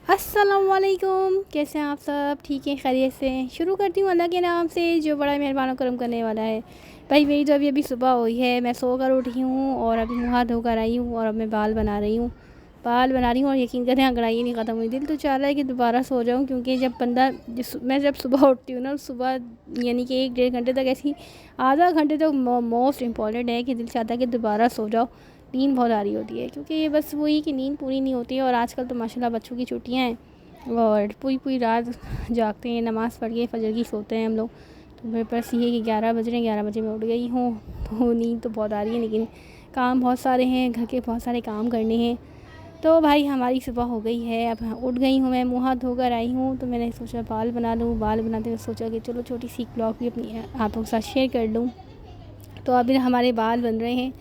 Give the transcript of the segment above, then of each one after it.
अस्सलामुअलैकुम, कैसे हैं आप सब? ठीक हैं, खैरियत से हैं? शुरू करती हूँ अल्लाह के नाम से जो बड़ा मेहरबान और करम करने वाला है। भाई मेरी तो अभी अभी सुबह हुई है, मैं सो कर उठी हूँ और अभी मुँह हाथ धोकर आई हूँ और अब मैं बाल बना रही हूँ। और यकीन करें अंगड़ाई नहीं ख़त्म हुई। दिल तो चाह रहा है कि दोबारा सो जाऊँ, क्योंकि मैं जब सुबह उठती हूँ ना, सुबह यानी कि 1 डेढ़ घंटे तक ऐसी आधा घंटे तक मोस्ट इम्पॉर्टेंट है कि दिल चाहता है कि दोबारा सो जाओ। नींद बहुत आ रही होती है, क्योंकि ये बस वही कि नींद पूरी नहीं होती है। और आजकल तो माशाल्लाह बच्चों की छुट्टियां हैं और पूरी पूरी रात जागते हैं, नमाज़ पढ़ के फजर की सोते हैं हम लोग। तो मेरे पास ये है कि 11 बज रहे हैं, 11 बजे मैं उठ गई हूँ। तो नींद तो बहुत आ रही है, लेकिन काम बहुत सारे हैं, घर के बहुत सारे काम करने हैं। तो भाई हमारी सुबह हो गई है, अब उठ गई हूँ मैं, मुँह हाथ धोकर आई हूँ। तो मैंने सोचा बाल बना लूँ। बाल बनाते हुए सोचा कि चलो छोटी सी ब्लॉग भी अपनी आप लोगों के साथ शेयर कर लूँ। तो अभी हमारे बाल बन रहे हैं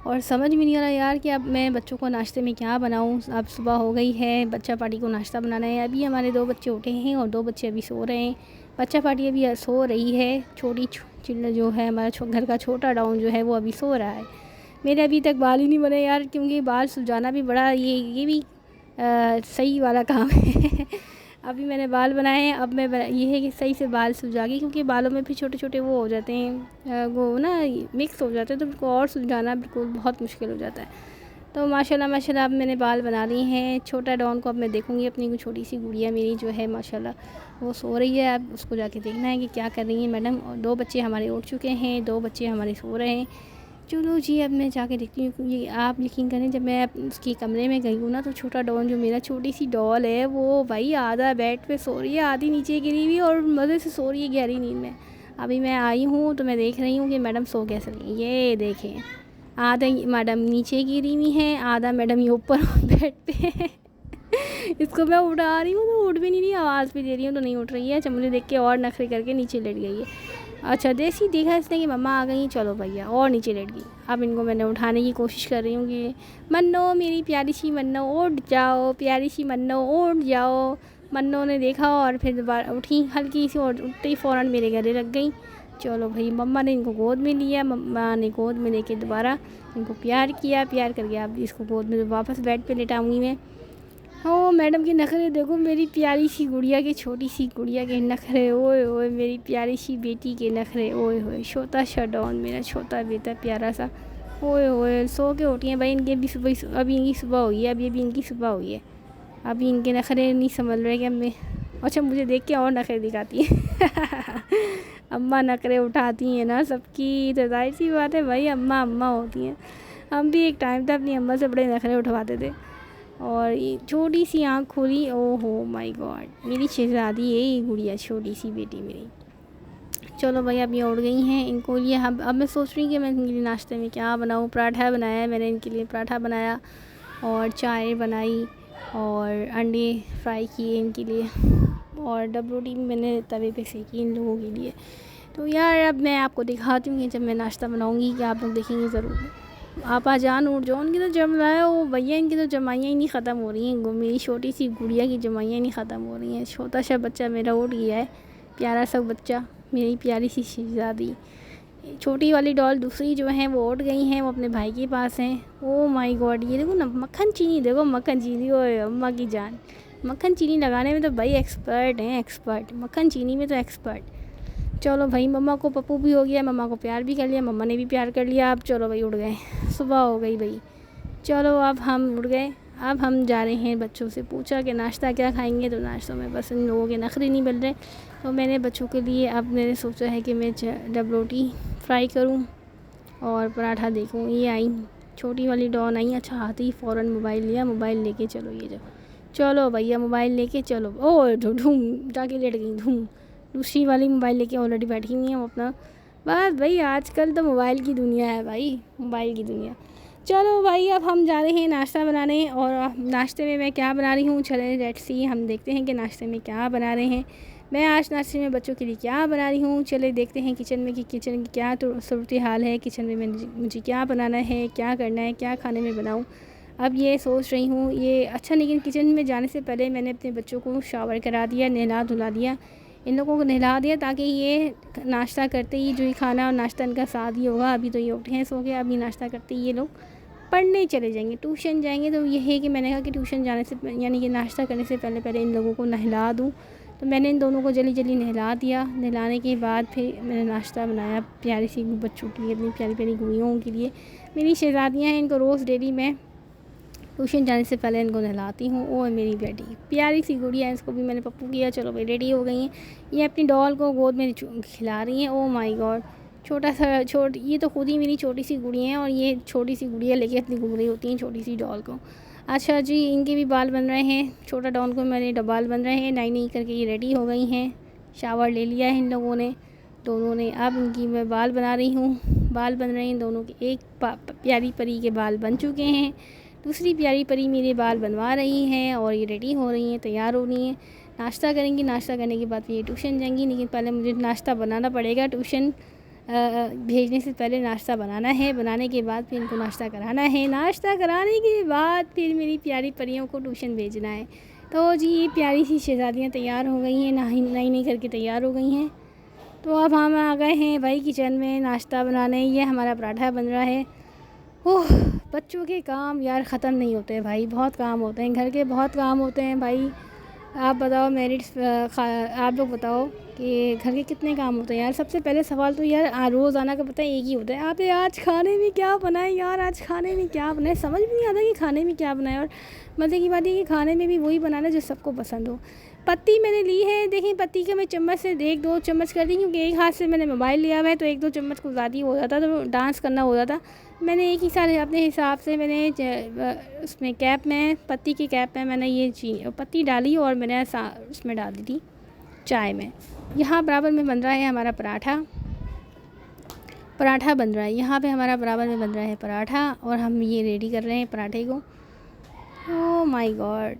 और समझ में नहीं आ रहा यार कि अब मैं बच्चों को नाश्ते में क्या बनाऊं। अब सुबह हो गई है, बच्चा पार्टी को नाश्ता बनाना है। अभी हमारे 2 बच्चे उठे हैं और 2 बच्चे अभी सो रहे हैं। बच्चा पार्टी अभी सो रही है, छोटी चिल्ला जो है हमारा घर का छोटा डाउन जो है वो अभी सो रहा है। मेरे अभी तक बाल ही नहीं बने यार, क्योंकि बाल सुलझाना भी बड़ा ये भी सही वाला काम है। अभी मैंने बाल बनाए हैं, अब मैं ये है कि सही से बाल सुलझा के, क्योंकि बालों में भी छोटे छोटे वो हो जाते हैं, वो ना मिक्स हो जाते हैं, तो उनको और सुलझाना बिल्कुल बहुत मुश्किल हो जाता है। तो माशाल्लाह माशाल्लाह अब मैंने बाल बना लिए हैं। छोटा डॉन को अब मैं देखूँगी, अपनी छोटी सी गुड़िया मेरी जो है माशाल्लाह वो सो रही है। अब उसको जाके देखना है कि क्या कर रही है मैडम। और 2 बच्चे हमारे उठ चुके हैं, 2 बच्चे हमारे सो रहे हैं। चलो जी, अब मैं जाके देखती हूँ। ये आप यकीन करें, जब मैं उसके कमरे में गई हूँ ना, तो छोटा डॉन जो मेरा छोटी सी डॉल है वो भाई आधा बेड पे सो रही है, आधी नीचे गिरी हुई और मज़े से सो रही है गहरी नींद में। अभी मैं आई हूँ तो मैं देख रही हूँ कि मैडम सो कैसे रही है। ये देखें, आधा मैडम नीचे गिरी हुई हैं, आधा मैडम ये ऊपर बेड पे है। इसको मैं उठा रही हूँ तो उठ भी नहीं रही, आवाज़ भी दे रही हूँ तो नहीं उठ रही है। अच्छा, मुझे देख के और नखरे करके नीचे लेट गई है। अच्छा, जैसे ही देखा इसने कि मम्मा आ गई, चलो भैया और नीचे लेट गई। अब इनको मैंने उठाने की कोशिश कर रही हूँ कि मन्नो मेरी प्यारी सी मन्नो उठ जाओ, प्यारी सी मन्नो उठ जाओ। मन्नो ने देखा और फिर दोबारा उठी हल्की सी, और उठते ही फ़ौरन मेरे गले लग गई। चलो भाई, मम्मा ने इनको गोद में लिया। मम्मा ने गोद में लेके दोबारा इनको प्यार किया। प्यार करके अब इसको गोद में वापस बेड पे लेटाऊंगी मैं। ओ मैडम के नखरे देखो, मेरी प्यारी सी गुड़िया के, छोटी सी गुड़िया के नखरे, ओए ओए मेरी प्यारी सी बेटी के नखरे, ओए होए छोटा सा डॉन मेरा छोटा बेटा प्यारा सा, ओए ओए सो के उठी हैं भाई। इनके भी सुबह, अभी इनकी सुबह हुई है, अभी इनकी सुबह हुई है। अभी इनके नखरे नहीं समझ रहे कि अब मैं, अच्छा मुझे देख के और नखरे दिखाती है। अम्मा नखरे उठाती हैं ना सबकी, तो जाहिर सी बात है भाई, अम्मा अम्मा होती हैं। हम भी एक टाइम था अपनी अम्मा से बड़े नखरे उठवाते थे। और ये छोटी सी आँख खोली, ओहो माय गॉड, मेरी शहज़ादी है ये गुड़िया, छोटी सी बेटी मेरी। चलो भाई, अब ये उड़ गई हैं। इनको लिए अब मैं सोच रही हूँ कि मैं इनके लिए नाश्ते में क्या बनाऊँ। पराठा बनाया है मैंने इनके लिए, पराठा बनाया और चाय बनाई और अंडे फ्राई किए इनके लिए, और डब रोटी भी मैंने तवे पे सेकी इन लोगों के लिए। तो यार अब मैं आपको दिखाती हूँ कि जब मैं नाश्ता बनाऊँगी, कि आप लोग देखेंगे ज़रूर। आपा जान उठ जाओ, उनकी तो जम रहा है वो भैया, इनकी तो जमाइयाँ ही नहीं ख़त्म हो रही हैं। मेरी छोटी सी गुड़िया की जमाइयाँ नहीं ख़त्म हो रही हैं। छोटा सा बच्चा मेरा उठ गया है, प्यारा सा बच्चा, मेरी प्यारी सी शहज़ादी। छोटी वाली डॉल दूसरी जो है वो उठ गई हैं, वो अपने भाई के पास हैं। ओ माय गॉड, ये देखो ना मक्खन चीनी, देखो मक्खन चीनी, ओए अम्मा की जान। मक्खन चीनी लगाने में तो भाई एक्सपर्ट हैं, एक्सपर्ट, मक्खन चीनी में तो एक्सपर्ट। चलो भाई, मम्मा को पप्पू भी हो गया, मम्मा को प्यार भी कर लिया, मम्मा ने भी प्यार कर लिया। अब चलो भाई उठ गए, सुबह हो गई भाई। चलो अब हम उठ गए। अब हम जा रहे हैं, बच्चों से पूछा कि नाश्ता क्या खाएंगे, तो नाश्तों में बस इन लोगों के नखरे नहीं बन रहे। तो मैंने बच्चों के लिए अब मैंने सोचा है कि मैं डब रोटी फ्राई करूं और पराठा देखूं। ये आई छोटी वाली डॉन आई, अच्छा आती ही फ़ौरन मोबाइल लिया, मोबाइल लेके चलो ये जाओ, चलो भैया मोबाइल लेके चलो। ओ ढूम जाके लेट गई, धूम। दूसरी वाली मोबाइल लेके ऑलरेडी बैठी हुई हैं वो अपना। बस भाई आजकल तो मोबाइल की दुनिया है भाई, मोबाइल की दुनिया। चलो भाई, अब हम जा रहे हैं नाश्ता बनाने, और नाश्ते में मैं क्या बना रही हूँ, चलें लेट्स सी, हम देखते हैं कि नाश्ते में क्या बना रहे हैं। मैं आज नाश्ते में बच्चों के लिए क्या बना रही हूँ, चले देखते हैं किचन में कि किचन की क्या तो सूरत हाल है, किचन में मुझे क्या बनाना है, क्या करना है, क्या खाने में बनाऊँ। अब ये सोच रही हूँ ये अच्छा, लेकिन किचन में जाने से पहले मैंने अपने बच्चों को शावर करा दिया, नहला धुला दिया, इन लोगों को नहला दिया, ताकि ये नाश्ता करते ही, जो ये खाना और नाश्ता इनका साथ ही होगा। अभी तो ये उठे हैं सो के, अभी नाश्ता करते ही ये लोग पढ़ने चले जाएंगे, ट्यूशन जाएंगे। तो ये है कि मैंने कहा कि ट्यूशन जाने से यानी कि नाश्ता करने से पहले इन लोगों को नहला दूँ। तो मैंने इन दोनों को जल्दी जल्दी नहला दिया। नहलाने के बाद फिर मैंने नाश्ता बनाया प्यारी सी बच्चों के लिए, अपनी प्यारी प्यारी गुड़ियों के लिए। मेरी शहज़ादियाँ हैं, इनको रोज़ डेली मैं ट्यूशन जाने से पहले इनको नहलाती हूँ। वो है मेरी बेटी, प्यारी सी गुड़िया है, इसको भी मैंने पप्पू किया, चलो भाई रेडी हो गई हैं। ये अपनी डॉल को गोद में खिला रही हैं। ओह माय गॉड, ये तो खुद ही मेरी छोटी सी गुड़िया है, और ये छोटी सी गुड़िया लेके अपनी घूम रही होती हैं छोटी सी डॉल को। अच्छा जी, इनके भी बाल बन रहे हैं। छोटा डॉल को मेरे बाल बन रहे हैं, नाई करके ये रेडी हो गई हैं। शावर ले लिया है इन लोगों ने, दोनों ने। अब इनकी मैं बाल बना रही हूँ। बाल बन रहे हैं इन दोनों के। एक प्यारी परी के बाल बन चुके हैं, दूसरी प्यारी परी मेरे बाल बनवा रही हैं, और ये रेडी हो रही हैं, तैयार हो रही हैं। नाश्ता करेंगी, नाश्ता करने के बाद ये ट्यूशन जाएंगी। लेकिन पहले मुझे नाश्ता बनाना पड़ेगा, ट्यूशन भेजने से पहले नाश्ता बनाना है। बनाने के बाद फिर इनको नाश्ता कराना है। नाश्ता कराने के बाद फिर मेरी प्यारी परियों को ट्यूशन भेजना है। तो जी, ये प्यारी सी शहज़ादियाँ तैयार हो गई हैं, नहाई करके तैयार हो गई हैं। तो अब हम आ गए हैं भाई किचन में नाश्ता बनाने। ये हमारा पराठा बन रहा है। ओह, बच्चों के काम यार ख़त्म नहीं होते भाई, बहुत काम होते हैं, घर के बहुत काम होते हैं भाई। आप बताओ आप लोग बताओ कि घर के कितने काम होते हैं यार। सबसे पहले सवाल तो यार रोज़ाना का पता है एक ही होता है, आप आज खाने में क्या बनाएं यार, आज खाने में क्या बनाएं। समझ भी नहीं आता कि खाने में क्या बनाएं। और मज़े की बात है कि खाने में भी वही बनाना जो सबको पसंद हो। पत्ती मैंने ली है, देखिए पत्ती का मैं चम्मच से 1-2 चम्मच कर दी, क्योंकि एक हाथ से मैंने मोबाइल लिया हुआ है, तो 1-2 चम्मच कुछ ज़्यादा ही हो जाता, तो डांस करना हो जाता। मैंने एक ही साथ अपने हिसाब से मैंने उसमें कैप में, पत्ती की कैप में मैंने ये पत्ती डाली, और मैंने उसमें डाल दी थी चाय में। यहाँ बराबर में बन रहा है हमारा पराठा बन रहा है। यहाँ पे हमारा बराबर में बन रहा है पराठा, और हम ये रेडी कर रहे हैं पराठे को। ओह माय गॉड,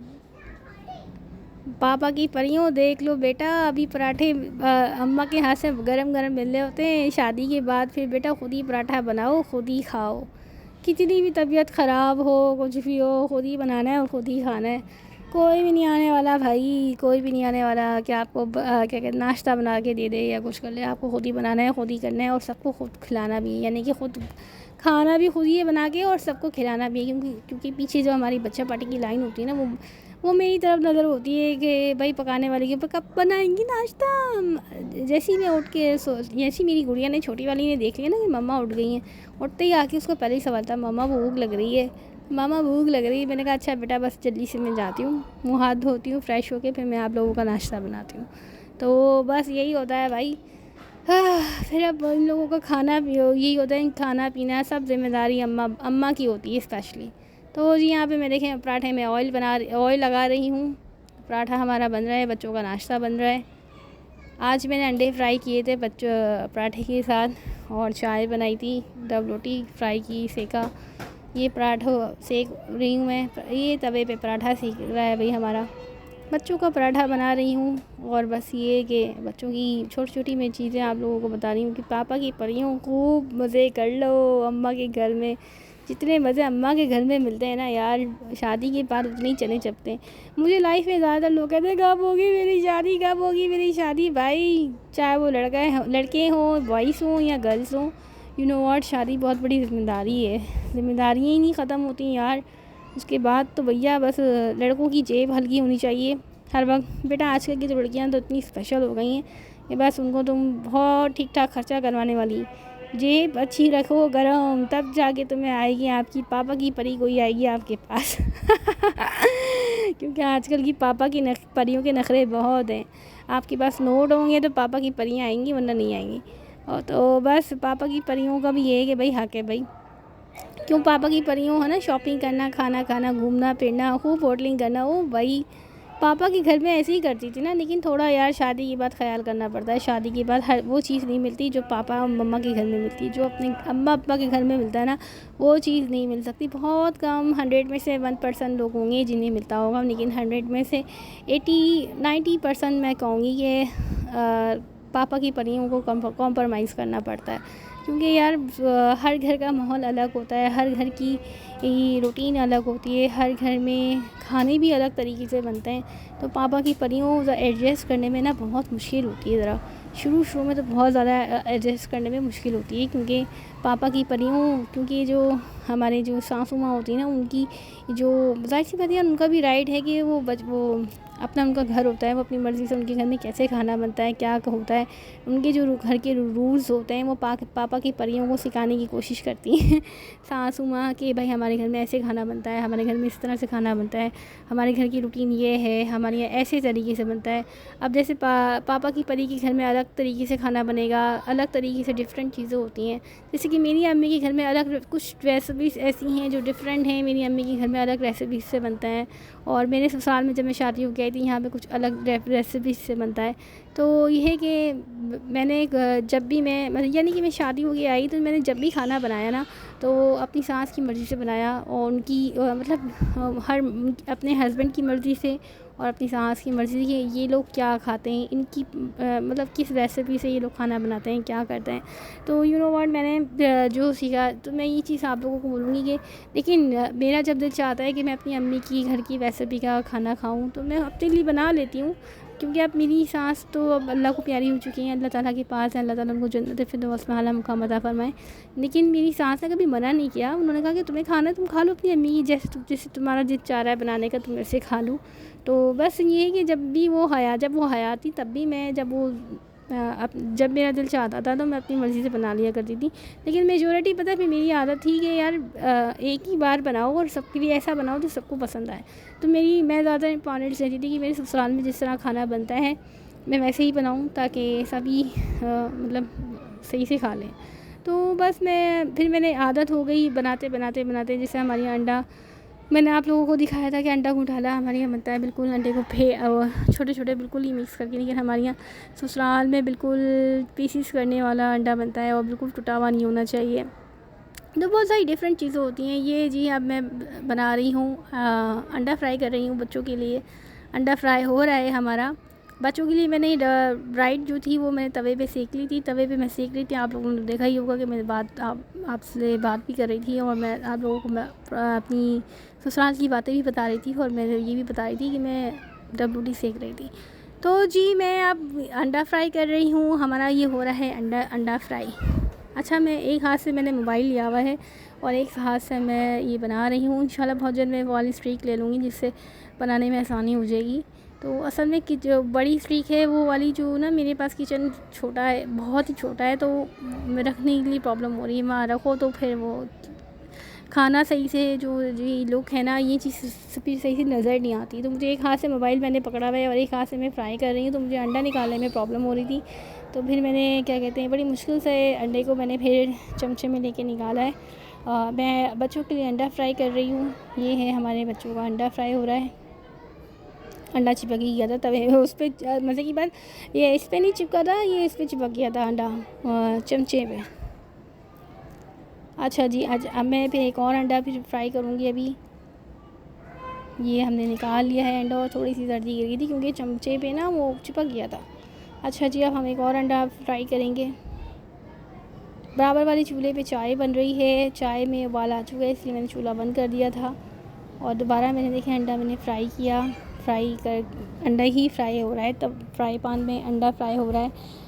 पापा की परियों देख लो बेटा, अभी पराठे अम्मा के हाथ से गरम गरम मिल रहे होते हैं। शादी के बाद फिर बेटा खुद ही पराठा बनाओ, खुद ही खाओ। कितनी भी तबीयत ख़राब हो, कुछ भी हो, खुद ही बनाना है और खुद ही खाना है। कोई भी नहीं आने वाला भाई, कोई भी नहीं आने वाला कि आपको क्या कहते नाश्ता बना के दे दे या कुछ कर ले। आपको खुद ही बनाना है, खुद ही करना है, और सबको खुद खिलाना भी है, यानी कि खुद खाना भी खुद ही बना के और सबको खिलाना भी है। क्योंकि पीछे जो हमारी बच्चा पार्टी की लाइन होती है ना, वो मेरी तरफ नज़र होती है कि भाई पकाने वाले के कब बनाएंगी नाश्ता। जैसे ही मैं उठ के जैसी मेरी गुड़िया ने, छोटी वाली ने देख लिया ना कि मम्मा उठ गई हैं, उठते ही आके उसका पहले ही सवाल था, मम्मा भूख लग रही है, मामा भूख लग रही है। मैंने कहा अच्छा बेटा, बस जल्दी से मैं जाती हूँ, मुँह हाथ धोती हूँ, फ्रेश होके फिर मैं आप लोगों का नाश्ता बनाती हूँ। तो बस यही होता है भाई। फिर अब इन लोगों का खाना भी यही होता है, खाना पीना सब जिम्मेदारी अम्मा की होती है स्पेशली। तो जी यहाँ पे मैं देखें पराठे में ऑयल लगा रही हूँ। पराठा हमारा बन रहा है, बच्चों का नाश्ता बन रहा है। आज मैंने अंडे फ्राई किए थे पराठे के साथ, और चाय बनाई थी, डब रोटी फ्राई की, सेका। ये पराठा सेक रही हूँ मैं, ये तवे पे पराठा सेक रहा है भाई हमारा। बच्चों का पराठा बना रही हूँ। और बस ये कि बच्चों की छोटी छोटी मैं चीज़ें आप लोगों को बता रही हूँ कि पापा की परियों खूब मज़े कर लो अम्मा के घर में। जितने मज़े अम्मा के घर में मिलते हैं ना यार, शादी के बाद उतने ही चले चपते हैं। मुझे लाइफ में ज़्यादातर लोग कहते हैं कब होगी मेरी शादी, कब होगी मेरी शादी। भाई चाहे वो लड़के हों, बॉयज़ हों या गर्ल्स हों, यू नो व्हाट, शादी बहुत बड़ी ज़िम्मेदारी है। ज़िम्मेदारियाँ ही नहीं ख़त्म होती यार। उसके बाद तो भैया बस लड़कों की जेब हल्की होनी चाहिए हर वक्त। बेटा आजकल की तो लड़कियाँ तो इतनी स्पेशल हो गई हैं कि बस उनको तुम बहुत ठीक ठाक खर्चा करवाने वाली, जेब अच्छी रखो गरम, तब जाके तुम्हें आएगी आपकी पापा की परी कोई आएगी आपके पास। क्योंकि आजकल की पापा की परियों के नखरे बहुत हैं। आपके पास नोट होंगे तो पापा की परियाँ आएंगी, वरना नहीं आएंगी। और तो बस पापा की परियों का भी ये है कि भाई हक है भाई, क्यों पापा की परियों है ना, शॉपिंग करना, खाना खाना, घूमना फिरना, खूब होटलिंग करना। वो भाई पापा के घर में ऐसे ही करती थी ना। लेकिन थोड़ा यार शादी के बाद ख्याल करना पड़ता है। शादी के बाद हर वो चीज़ नहीं मिलती जो पापा और मम्मा के घर में मिलती है। जो अपने अम्मा अब्बा के घर में मिलता है ना, वो चीज़ नहीं मिल सकती। बहुत कम 100 में से 1% लोग होंगे जिन्हें मिलता होगा, लेकिन 100 में से 80-90% मैं कहूँगी कि पापा की परियों को कॉम्प्रोमाइज़ करना पड़ता है। क्योंकि यार हर घर का माहौल अलग होता है, हर घर की रूटीन अलग होती है, हर घर में खाने भी अलग तरीके से बनते हैं। तो पापा की परियों एडजस्ट करने में ना बहुत मुश्किल होती है। ज़रा शुरू में तो बहुत ज़्यादा एडजस्ट करने में मुश्किल होती है, क्योंकि पापा की परी हूँ, क्योंकि जो हमारे जो सासू माँ होती है ना, उनकी जो ज़ाहिर सी बात है, उनका भी राइट है कि वो अपना उनका घर होता है, वो अपनी मर्ज़ी से उनके घर में कैसे खाना बनता है, क्या होता है, उनके जो घर के रूल्स होते हैं, वो पापा की परियों को सिखाने की कोशिश करती हैं सासू माँ कि भाई हमारे घर में ऐसे खाना बनता है, हमारे घर में इस तरह से खाना बनता है, हमारे घर की रूटीन ये है, हमारे यहाँ ऐसे तरीके से बनता है। अब जैसे पापा की परी के घर में अलग तरीके से खाना बनेगा, अलग तरीके से डिफरेंट चीज़ें होती हैं। जैसे कि मेरी अम्मी के घर में अलग कुछ रेसिपीज़ ऐसी हैं जो डिफरेंट हैं, मेरी अम्मी के घर में अलग रेसिपीज़ से बनता है, और मेरे ससुराल में जब मैं शादी हो गई थी, यहाँ पे कुछ अलग रेसिपीज़ से बनता है। तो ये है कि मैंने जब भी मैं मतलब यानी कि मैं शादी हो के आई, तो मैंने जब भी खाना बनाया ना, तो अपनी सास की मर्ज़ी से बनाया, और उनकी मतलब हर अपने हस्बैंड की मर्ज़ी से और अपनी सास की मर्ज़ी से कि ये लोग क्या खाते हैं, इनकी मतलब किस रेसिपी से ये लोग खाना बनाते हैं, क्या करते हैं। तो यू नो व्हाट, मैंने जो सीखा, तो मैं ये चीज़ आप लोगों को बोलूँगी कि लेकिन मेरा जब दिल चाहता है कि मैं अपनी अम्मी की घर की रेसिपी का खाना खाऊँ, तो मैं अपने लिए बना लेती हूँ, क्योंकि अब मेरी सास तो अब अल्लाह को प्यारी हो चुकी हैं, अल्लाह ताला के पास है, अल्लाह ताला उनको जन्नत फिरदौस में आला मुकाम अता फरमाए। लेकिन मेरी सास ने कभी मना नहीं किया, उन्होंने कहा कि तुम्हें खाना है तुम खा लो अपनी अम्मी की, जैसे तुम्हारा दिल चाह रहा है बनाने का तुम ऐसे खा लो। तो बस ये है कि जब वो हयात थी, तब भी मैं जब मेरा दिल चाहता था तो मैं अपनी मर्ज़ी से बना लिया करती थी। लेकिन मेजॉरिटी पता है, फिर मेरी आदत थी कि यार एक ही बार बनाओ और सबके लिए ऐसा बनाओ जो सबको पसंद आए। तो मैं ज़्यादा इम्पोर्टेंस देती थी कि मेरे ससुराल में जिस तरह खाना बनता है मैं वैसे ही बनाऊँ, ताकि सभी मतलब सही से खा लें। तो बस फिर मैंने आदत हो गई बनाते बनाते बनाते। जैसे हमारे यहाँ अंडा, मैंने आप लोगों को दिखाया था कि अंडा घुटाला हमारे यहाँ बनता है, बिल्कुल अंडे को छोटे छोटे बिल्कुल ही मिक्स करके। लेकिन हमारे यहाँ ससुराल में बिल्कुल पीसीस करने वाला अंडा बनता है, और बिल्कुल टूटा हुआ नहीं होना चाहिए। तो बहुत सारी डिफरेंट चीज़ें होती हैं। ये जी अब मैं बना रही हूँ, अंडा फ्राई कर रही हूँ बच्चों के लिए। अंडा फ्राई हो रहा है हमारा। बच्चों के लिए मैंने ब्राइड जो थी वो मैंने तवे पे सेक ली थी। तवे पे मैं सेक रही थी, आप लोगों ने देखा ही होगा कि मैं आपसे बात भी कर रही थी, और मैं आप लोगों को मैं अपनी ससुराल की बातें भी बता रही थी, और मैं ये भी बता रही थी कि मैं रोटी सेक रही थी। तो जी मैं अब अंडा फ्राई कर रही हूँ। हमारा ये हो रहा है अंडा फ्राई। अच्छा, मैं एक हाथ से मैंने मोबाइल लिया हुआ है और एक हाथ से मैं ये बना रही हूँ। इंशाल्लाह बहुत जल्द मैं वो वाली स्ट्रीक ले लूँगी, जिससे बनाने में आसानी हो जाएगी। तो असल में कि जो बड़ी स्ट्रीक है वो वाली, जो ना मेरे पास किचन छोटा है, बहुत ही छोटा है, तो रखने के लिए प्रॉब्लम हो रही है। वहाँ रखो तो फिर वो खाना सही से जो ये लोग हैं ना, ये चीज़ सही से नज़र नहीं आती। तो मुझे एक हाथ से मोबाइल मैंने पकड़ा हुआ है और एक हाथ से मैं फ्राई कर रही हूँ, तो मुझे अंडा निकालने में प्रॉब्लम हो रही थी। तो फिर मैंने क्या कहते हैं, बड़ी मुश्किल से अंडे को मैंने फिर चमचे में लेके निकाला है। मैं बच्चों के लिए अंडा फ्राई कर रही हूँ। ये है हमारे बच्चों का अंडा फ्राई हो रहा है। अंडा चिपक ही गया था तवे उस पर, मज़े की बात ये इस पर नहीं चिपका था, ये इस पर चिपक गया था अंडा चमचे पे। अच्छा जी, आज अब मैं फिर एक और अंडा फिर फ्राई करूँगी। अभी ये हमने निकाल लिया है अंडा, और थोड़ी सी सर्दी गिर गई थी क्योंकि चमचे पे ना वो चिपक गया था। अच्छा जी, अब हम एक और अंडा फ्राई करेंगे। बराबर वाले चूल्हे पे चाय बन रही है। चाय में उबाल आ चुका है, इसलिए मैंने चूल्हा बंद कर दिया था, और दोबारा मैंने देखे अंडा मैंने फ्राई किया। अंडा ही फ्राई हो रहा है, तब फ्राई पैन में अंडा फ्राई हो रहा है।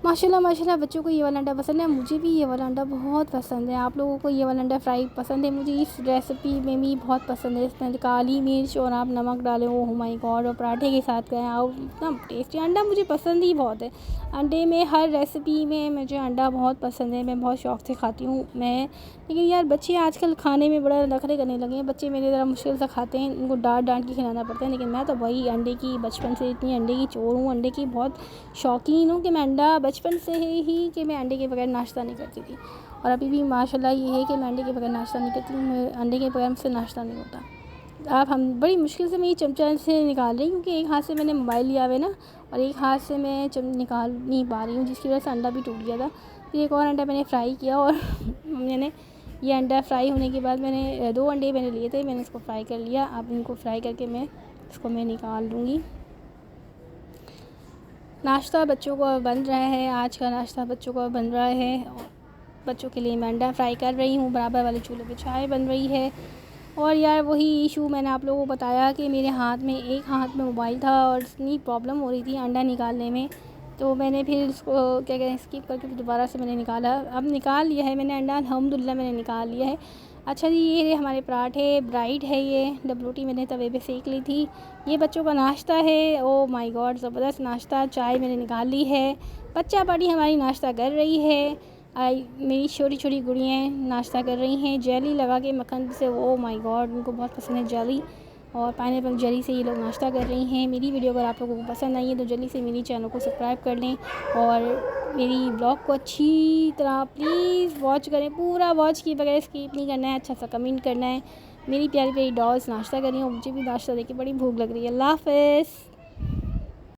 माशाल्लाह माशाल्लाह, बच्चों को ये वाला अंडा पसंद है, मुझे भी ये वाला अंडा बहुत पसंद है। आप लोगों को ये वाला अंडा फ्राई पसंद है? मुझे इस रेसिपी में भी बहुत पसंद है। इसमें काली मिर्च और आप नमक डालें, ओह माय गॉड, और पराठे के साथ खाएं आप, इतना टेस्टी अंडा मुझे पसंद ही बहुत है। अंडे में हर रेसिपी में मुझे अंडा बहुत पसंद है, मैं बहुत शौक़ से खाती हूँ मैं। लेकिन यार बच्चे आजकल खाने में बड़ा नखरे करने लगे हैं। बच्चे मेरे ज़रा मुश्किल से खाते हैं, उनको डांट के खिलाना पड़ता है। लेकिन मैं तो वही अंडे की बचपन से इतनी अंडे की चोर हूँ, अंडे की बहुत शौकीन हूँ कि मैं अंडा बचपन से ही कि मैं अंडे के बगैर नाश्ता नहीं करती थी, और अभी भी माशाल्लाह ये है कि मैं अंडे के बगैर नाश्ता नहीं करती हूँ। अंडे के बगैर मुझसे नाश्ता नहीं होता। हम बड़ी मुश्किल से मैं ये चमचा से निकाल रही हूँ, क्योंकि एक हाथ से मैंने मोबाइल लिया हुआ है ना, और एक हाथ से मैं निकाल नहीं पा रही हूँ, जिसकी वजह से अंडा भी टूट गया था। फिर एक और अंडा मैंने फ्राई किया, और मैंने ये अंडा फ्राई होने के बाद मैंने 2 अंडे मैंने लिए थे, मैंने इसको फ्राई कर लिया। अब इनको फ्राई करके इसको मैं निकाल दूँगी। नाश्ता बच्चों को बन रहा है, आज का नाश्ता बच्चों को बन रहा है। बच्चों के लिए मैं अंडा फ्राई कर रही हूँ, बराबर वाले चूल्हे पे चाय बन रही है। और यार वही इशू मैंने आप लोगों को बताया कि मेरे हाथ में एक हाथ में मोबाइल था और इतनी प्रॉब्लम हो रही थी अंडा निकालने में। तो मैंने फिर इसको क्या कहते हैं स्किप करके फिर दोबारा से मैंने निकाला। अब निकाल लिया है मैंने अंडा, अल्हम्दुलिल्लाह मैंने निकाल लिया है। अच्छा जी, ये हमारे पराठे ब्राइट है, ये डबल रोटी मैंने तवे पे सेक ली थी। ये बच्चों का नाश्ता है। ओ माय गॉड, ज़बरदस्त नाश्ता। चाय मैंने निकाल ली है। बच्चा पार्टी हमारी नाश्ता कर रही है। मेरी छोटी छोटी गुड़ियाँ नाश्ता कर रही हैं जेली लगा के मक्खन से। ओ माय गॉड, उनको बहुत पसंद है जेली, और पाइनएप्पल जेली से ये लोग नाश्ता कर रही हैं। मेरी वीडियो अगर आप लोगों को पसंद आई है तो जल्दी से मेरी चैनल को सब्सक्राइब कर लें और मेरी ब्लॉग को अच्छी तरह प्लीज़ वॉच करें। पूरा वॉच किए बगैर स्किप नहीं करना है। अच्छा सा कमेंट करना है। मेरी प्यारी प्यारी डॉल्स नाश्ता कर रही हूँ, मुझे भी नाश्ता देके बड़ी भूख लग रही है। अल्लाह हाफ़िज़।